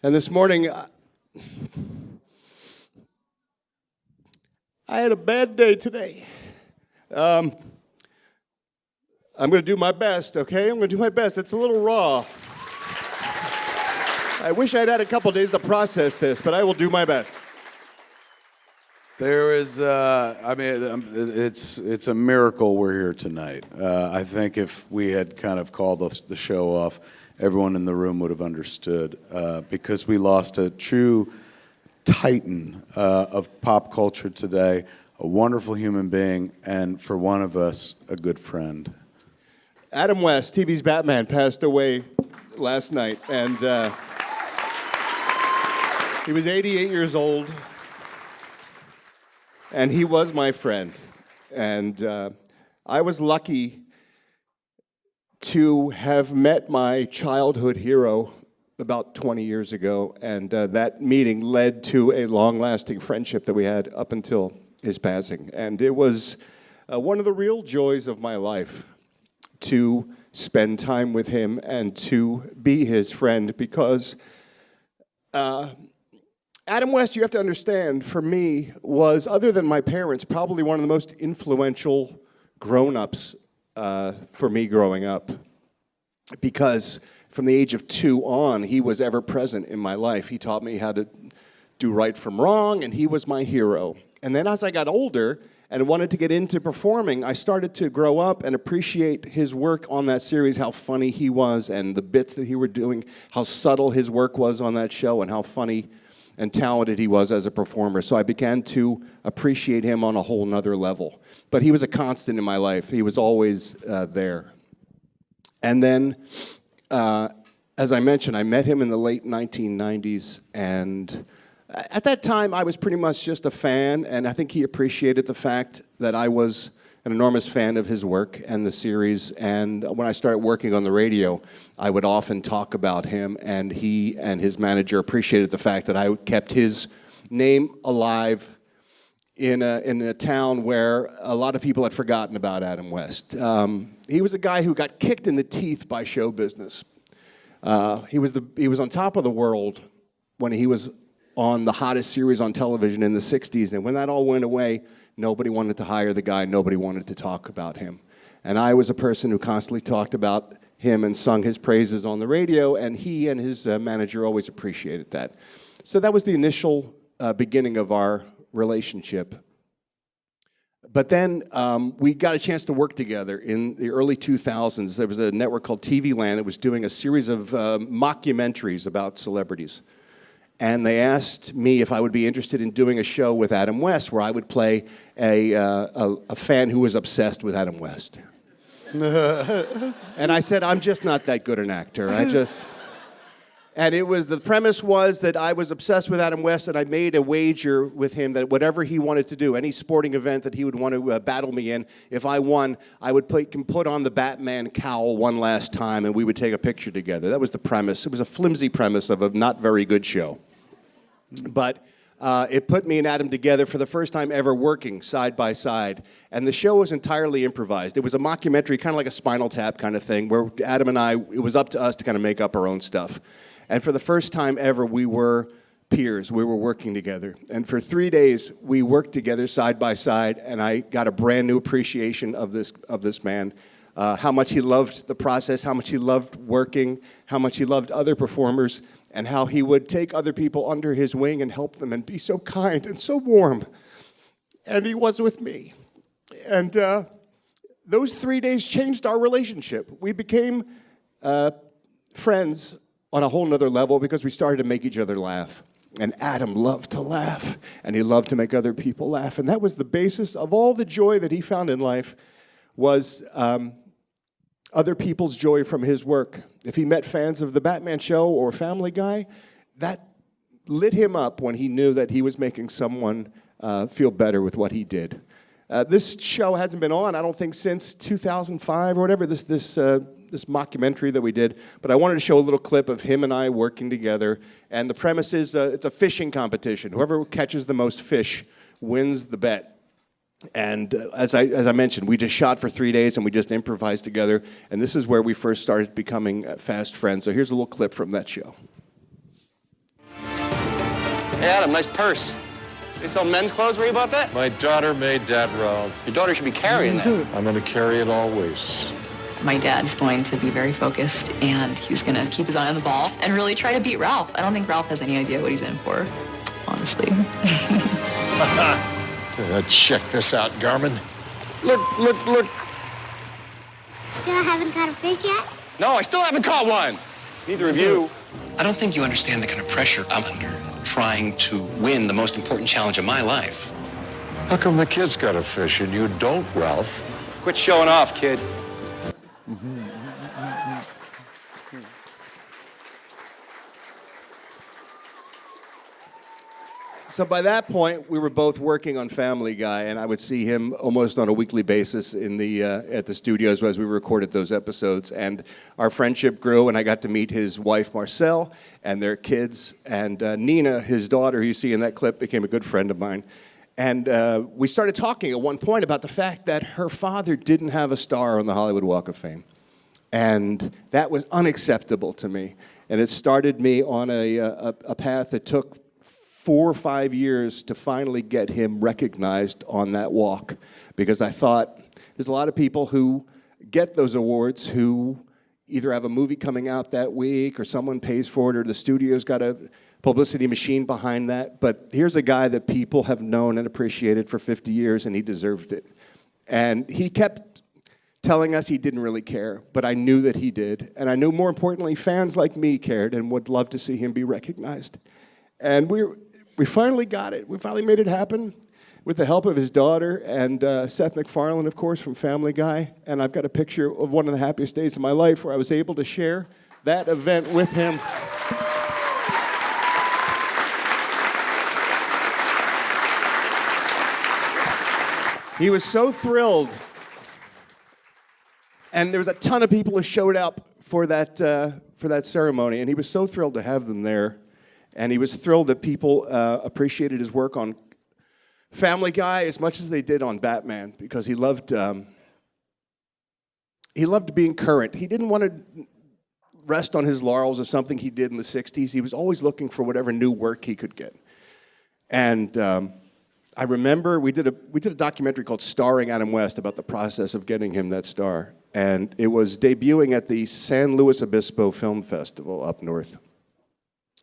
And this morning, I had a bad day today. I'm going to do my best, okay? I'm going to do my best. It's a little raw. I wish I'd had a couple days to process this, but I will do my best. There is, it's a miracle we're here tonight. I think if we had kind of called the show off, everyone in the room would have understood, because we lost a true titan of pop culture today, a wonderful human being, and for one of us, a good friend. Adam West, TV's Batman, passed away last night, and he was 88 years old. And he was my friend. And I was lucky to have met my childhood hero about 20 years ago. And that meeting led to a long-lasting friendship that we had up until his passing. And it was one of the real joys of my life to spend time with him and to be his friend, because Adam West, you have to understand, for me, was, other than my parents, probably one of the most influential grown-ups for me growing up. Because from the age of 2 on, he was ever present in my life. He taught me how to do right from wrong, and he was my hero. And then as I got older and wanted to get into performing, I started to grow up and appreciate his work on that series, how funny he was, and the bits that he was doing, how subtle his work was on that show, and how funny and talented he was as a performer. So I began to appreciate him on a whole nother level. But he was a constant in my life. He was always there. And then, as I mentioned, I met him in the late 1990s. And at that time, I was pretty much just a fan. And I think he appreciated the fact that I was an enormous fan of his work and the series. And when I started working on the radio, I would often talk about him, and he and his manager appreciated the fact that I kept his name alive in a town where a lot of people had forgotten about Adam West. He was a guy who got kicked in the teeth by show business. He was on top of the world when he was on the hottest series on television in the 60s, and when that all went away, nobody wanted to hire the guy. Nobody wanted to talk about him. And I was a person who constantly talked about him and sung his praises on the radio, and he and his manager always appreciated that. So that was the initial beginning of our relationship. But then we got a chance to work together in the early 2000s. There was a network called TV Land that was doing a series of mockumentaries about celebrities. And they asked me if I would be interested in doing a show with Adam West where I would play a fan who was obsessed with Adam West. And I said, I'm just not that good an actor. And the premise was that I was obsessed with Adam West, and I made a wager with him that whatever he wanted to do, any sporting event that he would want to battle me in, if I won, I would put on the Batman cowl one last time, and we would take a picture together. That was the premise. It was a flimsy premise of a not very good show. But it put me and Adam together for the first time ever working side by side. And the show was entirely improvised. It was a mockumentary, kind of like a Spinal Tap kind of thing, where Adam and I, it was up to us to kind of make up our own stuff. And for the first time ever, we were peers. We were working together. And for 3 days, we worked together side by side, and I got a brand new appreciation of this man. How much he loved the process, how much he loved working, how much he loved other performers, and how he would take other people under his wing and help them and be so kind and so warm. And he was with me. And those 3 days changed our relationship. We became friends on a whole nother level because we started to make each other laugh. And Adam loved to laugh, and he loved to make other people laugh. And that was the basis of all the joy that he found in life, was other people's joy from his work. If he met fans of The Batman Show or Family Guy, that lit him up when he knew that he was making someone feel better with what he did. This show hasn't been on, I don't think, since 2005 or whatever, this mockumentary that we did. But I wanted to show a little clip of him and I working together. And the premise is it's a fishing competition. Whoever catches the most fish wins the bet. And as I mentioned, we just shot for 3 days and we just improvised together. And this is where we first started becoming fast friends. So here's a little clip from that show. Hey, Adam, nice purse. They sell men's clothes where you bought that? My daughter made Dad Ralph. Your daughter should be carrying that. I'm going to carry it always. My dad is going to be very focused, and he's going to keep his eye on the ball and really try to beat Ralph. I don't think Ralph has any idea what he's in for, honestly. Check this out, Garman. Look. Still haven't caught a fish yet? No, I still haven't caught one. Neither of you. I don't think you understand the kind of pressure I'm under trying to win the most important challenge of my life. How come the kid's got a fish and you don't, Ralph? Quit showing off, kid. So by that point, we were both working on Family Guy, and I would see him almost on a weekly basis in the at the studios as we recorded those episodes. And our friendship grew, and I got to meet his wife, Marcel, and their kids. And Nina, his daughter, who you see in that clip, became a good friend of mine. And we started talking at one point about the fact that her father didn't have a star on the Hollywood Walk of Fame. And that was unacceptable to me. And it started me on a path that took 4 or 5 years to finally get him recognized on that walk, because I thought there's a lot of people who get those awards who either have a movie coming out that week or someone pays for it or the studio's got a publicity machine behind that. But here's a guy that people have known and appreciated for 50 years, and he deserved it. And he kept telling us he didn't really care, but I knew that he did. And I knew, more importantly, fans like me cared and would love to see him be recognized. And we finally got it. We finally made it happen with the help of his daughter and Seth MacFarlane, of course, from Family Guy. And I've got a picture of one of the happiest days of my life where I was able to share that event with him. He was so thrilled. And there was a ton of people who showed up for that ceremony, and he was so thrilled to have them there. And he was thrilled that people appreciated his work on Family Guy as much as they did on Batman, because he loved being current. He didn't want to rest on his laurels of something he did in the 60s. He was always looking for whatever new work he could get. And I remember we did a documentary called Starring Adam West about the process of getting him that star. And it was debuting at the San Luis Obispo Film Festival up north.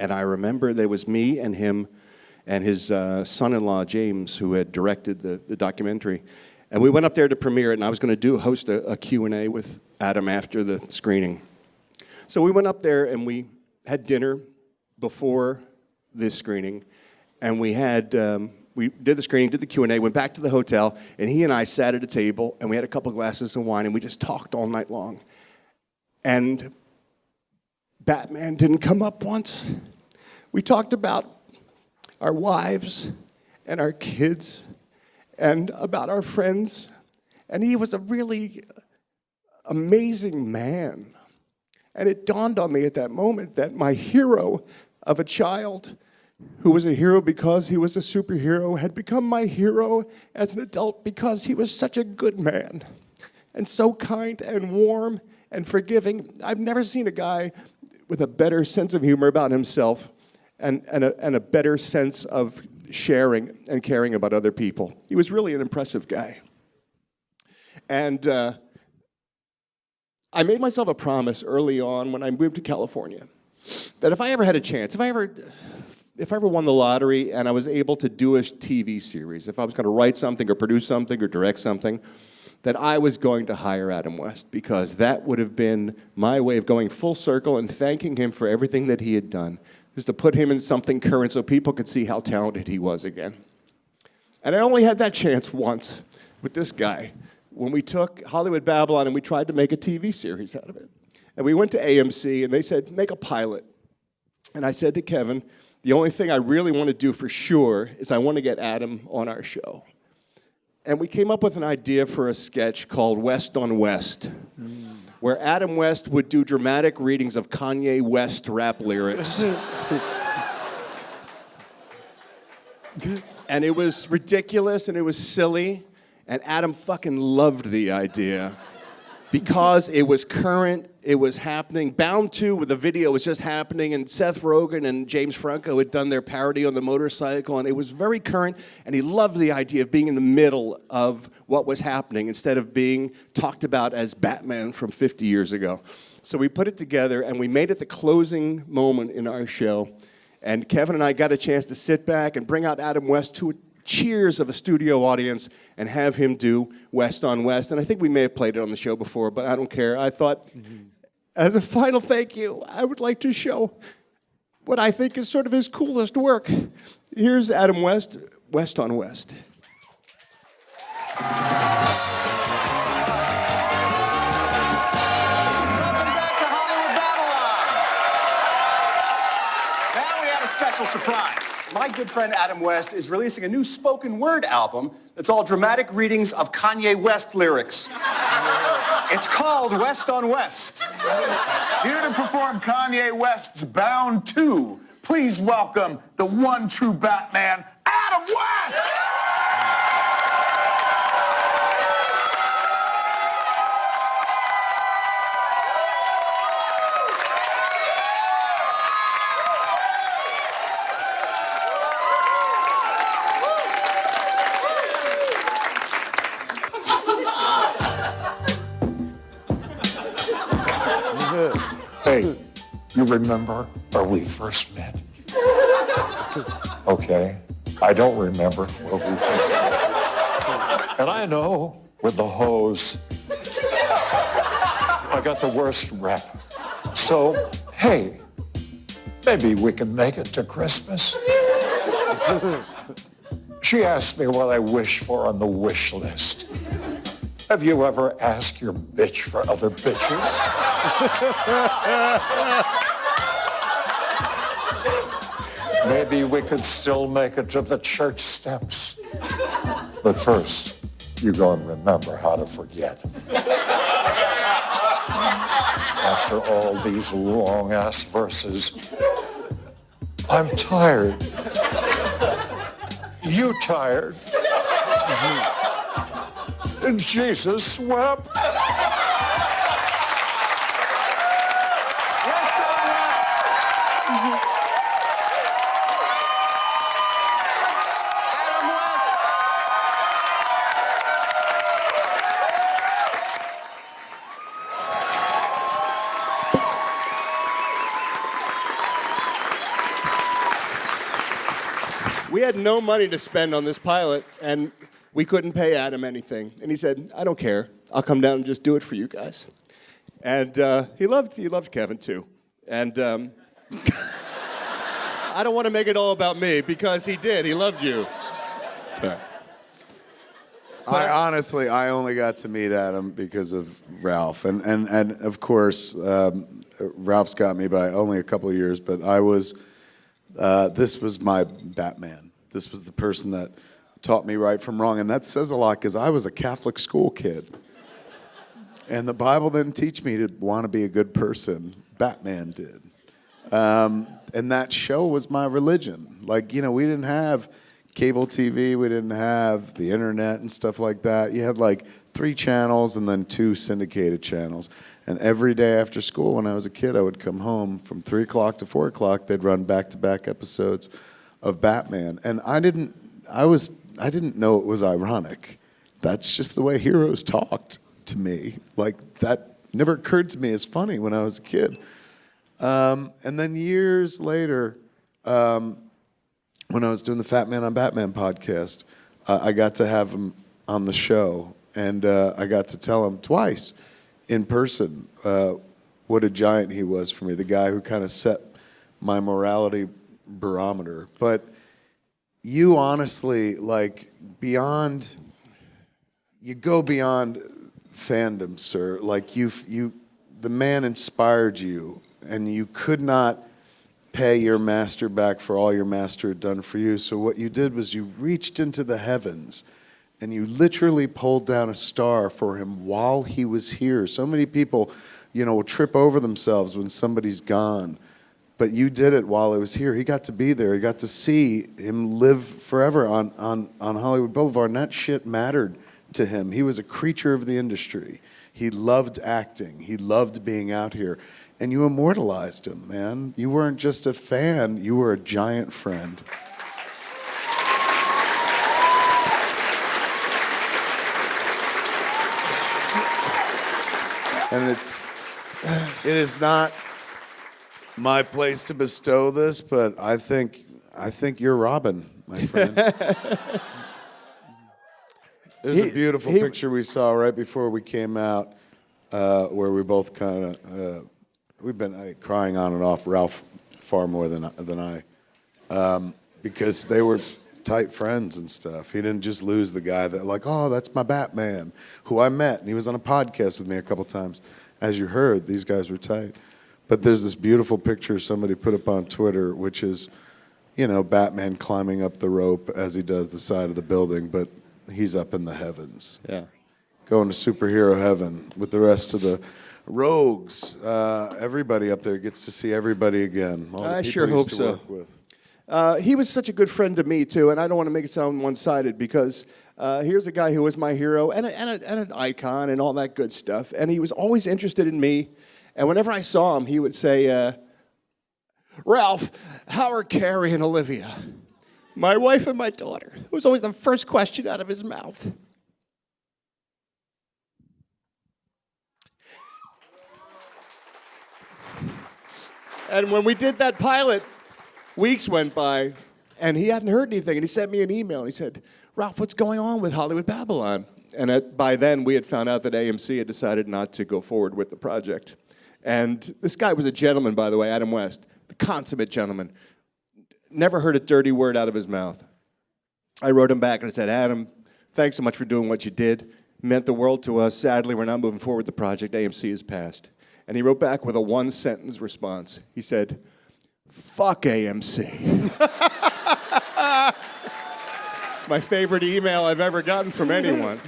And I remember there was me and him and his son-in-law, James, who had directed the documentary. And we went up there to premiere it, and I was going to host a Q&A with Adam after the screening. So we went up there, and we had dinner before this screening. And we did the screening, did the Q&A, went back to the hotel, and he and I sat at a table, and we had a couple glasses of wine, and we just talked all night long. And Batman didn't come up once. We talked about our wives and our kids and about our friends. And he was a really amazing man. And it dawned on me at that moment that my hero of a child, who was a hero because he was a superhero, had become my hero as an adult because he was such a good man and so kind and warm and forgiving. I've never seen a guy with a better sense of humor about himself and a better sense of sharing and caring about other people. He was really an impressive guy. And I made myself a promise early on when I moved to California that if I ever had a chance, if I ever won the lottery and I was able to do a TV series, if I was going to write something or produce something or direct something, that I was going to hire Adam West, because that would have been my way of going full circle and thanking him for everything that he had done, was to put him in something current so people could see how talented he was again. And I only had that chance once with this guy, when we took Hollywood Babble-On and we tried to make a TV series out of it. And we went to AMC, and they said, make a pilot. And I said to Kevin, the only thing I really want to do for sure is I want to get Adam on our show. And we came up with an idea for a sketch called West on West, where Adam West would do dramatic readings of Kanye West rap lyrics. And it was ridiculous, and it was silly, and Adam fucking loved the idea. because it was current, it was happening. Bound 2 with the video was just happening, and Seth Rogen and James Franco had done their parody on the motorcycle, and it was very current, and he loved the idea of being in the middle of what was happening instead of being talked about as Batman from 50 years ago. So we put it together, and we made it the closing moment in our show, and Kevin and I got a chance to sit back and bring out Adam West to cheers of a studio audience and have him do West on West. And I think we may have played it on the show before, but I don't care. I thought, as a final thank you, I would like to show what I think is sort of his coolest work. Here's Adam West, West on West. Welcome back to Hollywood Babble-On. Now we have a special surprise. My good friend Adam West is releasing a new spoken word album that's all dramatic readings of Kanye West lyrics. It's called West on West. Here to perform Kanye West's Bound 2, please welcome the one true Batman, Adam West! Hey, you remember where we first met? Okay, I don't remember where we first met. And I know with the hose, I got the worst rep. So, hey, maybe we can make it to Christmas. She asked me what I wish for on the wish list. Have you ever asked your bitch for other bitches? Maybe we could still make it to the church steps. But first, you go and remember how to forget. After all these long-ass verses, I'm tired. You tired? And Jesus wept. We had no money to spend on this pilot, and we couldn't pay Adam anything. And he said, I don't care. I'll come down and just do it for you guys. And he loved Kevin, too. And I don't want to make it all about me, because he did. He loved you. Sorry. I only got to meet Adam because of Ralph. And of course, Ralph's got me by only a couple of years, but this was my Batman. This was the person that taught me right from wrong. And that says a lot, because I was a Catholic school kid. And the Bible didn't teach me to want to be a good person. Batman did. And that show was my religion. Like, you know, we didn't have cable TV. We didn't have the internet and stuff like that. You had like 3 channels and then 2 syndicated channels. And every day after school when I was a kid, I would come home from 3 o'clock to 4 o'clock. They'd run back-to-back episodes of Batman. And I didn't know it was ironic. That's just the way heroes talked to me. Like, that never occurred to me as funny when I was a kid. And then years later, when I was doing the Fat Man on Batman podcast, I got to have him on the show. And I got to tell him twice in person what a giant he was for me, the guy who kind of set my morality barometer. But you honestly, like, you go beyond fandom, sir. Like, the man inspired you, and you could not pay your master back for all your master had done for you. So what you did was you reached into the heavens and you literally pulled down a star for him while he was here. So many people, you know, will trip over themselves when somebody's gone. But you did it while he was here. He got to be there. He got to see him live forever on Hollywood Boulevard, and that shit mattered to him. He was a creature of the industry. He loved acting. He loved being out here. And you immortalized him, man. You weren't just a fan, you were a giant friend. And it is not my place to bestow this, but I think you're Robin, my friend. There's a beautiful picture we saw right before we came out, where we both kind of we've been crying on and off. Ralph far more than I, because they were tight friends and stuff. He didn't just lose the guy that like, oh, that's my Batman, who I met, and he was on a podcast with me a couple times. As you heard, these guys were tight. But there's this beautiful picture somebody put up on Twitter, which is, you know, Batman climbing up the rope as he does the side of the building, but he's up in the heavens. Yeah. Going to superhero heaven with the rest of the rogues. Everybody up there gets to see everybody again. All the I people sure he hope used to so. work with. He was such a good friend to me, too, and I don't want to make it sound one-sided because here's a guy who was my hero and an icon and all that good stuff, and he was always interested in me, and whenever I saw him, he would say, Ralph, how are Carrie and Olivia? My wife and my daughter. It was always the first question out of his mouth. And when we did that pilot, weeks went by, and he hadn't heard anything, and he sent me an email, and he said, Ralph, what's going on with Hollywood Babble-On? And by then, we had found out that AMC had decided not to go forward with the project. And this guy was a gentleman, by the way, Adam West, the consummate gentleman. Never heard a dirty word out of his mouth. I wrote him back and I said, Adam, thanks so much for doing what you did. It meant the world to us. Sadly, we're not moving forward with the project. AMC has passed. And he wrote back with a one-sentence response. He said, fuck AMC. It's my favorite email I've ever gotten from anyone.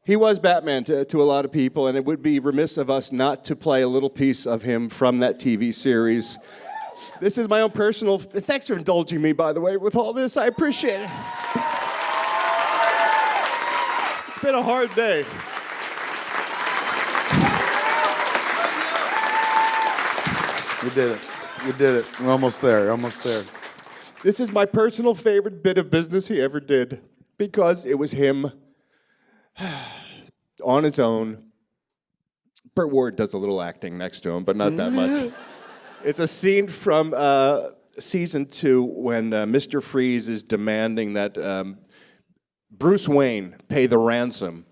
He was Batman to a lot of people, and it would be remiss of us not to play a little piece of him from that TV series. This is my own personal... Thanks for indulging me, by the way, with all this. I appreciate it. It's been a hard day. You did it. You did it. We're almost there. Almost there. This is my personal favorite bit of business he ever did, because it was him on his own. Burt Ward does a little acting next to him, but not that much. It's a scene from season 2 when Mr. Freeze is demanding that Bruce Wayne pay the ransom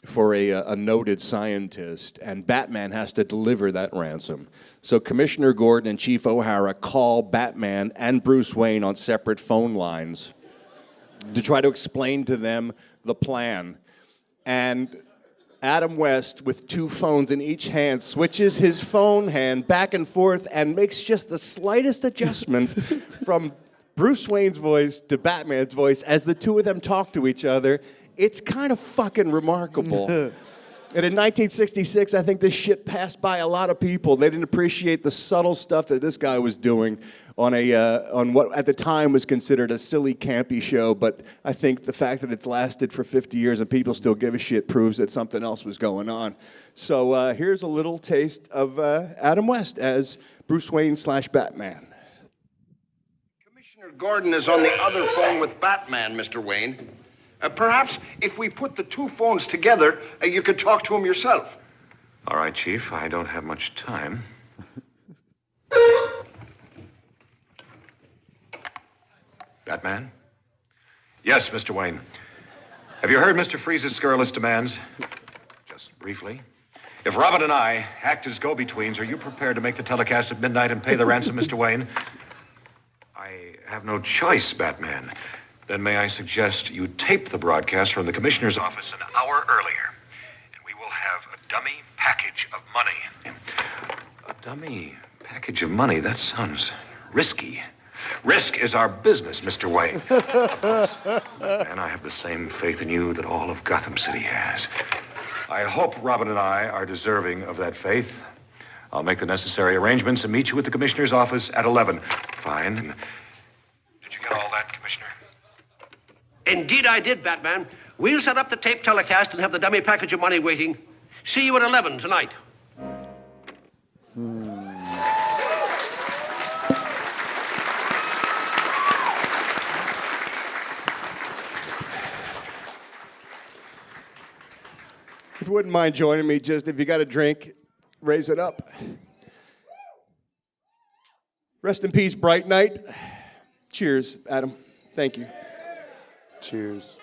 for a noted scientist, and Batman has to deliver that ransom. So Commissioner Gordon and Chief O'Hara call Batman and Bruce Wayne on separate phone lines to try to explain to them the plan. And Adam West, with 2 phones in each hand, switches his phone hand back and forth and makes just the slightest adjustment from Bruce Wayne's voice to Batman's voice as the two of them talk to each other. It's kind of fucking remarkable. And in 1966, I think this shit passed by a lot of people. They didn't appreciate the subtle stuff that this guy was doing on what at the time was considered a silly, campy show. But I think the fact that it's lasted for 50 years and people still give a shit proves that something else was going on. So here's a little taste of Adam West as Bruce Wayne / Batman. Commissioner Gordon is on the other phone with Batman, Mr. Wayne. Perhaps if we put the 2 phones together, you could talk to him yourself. All right, Chief. I don't have much time. Batman? Yes, Mr. Wayne. Have you heard Mr. Freeze's scurrilous demands? Just briefly. If Robin and I act as go-betweens, are you prepared to make the telecast at midnight and pay the ransom, Mr. Wayne? I have no choice, Batman. Then may I suggest you tape the broadcast from the commissioner's office an hour earlier, and we will have a dummy package of money. A dummy package of money? That sounds risky. Risk is our business, Mr. Wayne. Of course. And I have the same faith in you that all of Gotham City has. I hope Robin and I are deserving of that faith. I'll make the necessary arrangements and meet you at the commissioner's office at 11. Fine. Did you get all that, Commissioner? Indeed I did, Batman. We'll set up the tape telecast and have the dummy package of money waiting. See you at 11 tonight. If you wouldn't mind joining me, just if you got a drink, raise it up. Rest in peace, Bright Night. Cheers, Adam. Thank you. Cheers.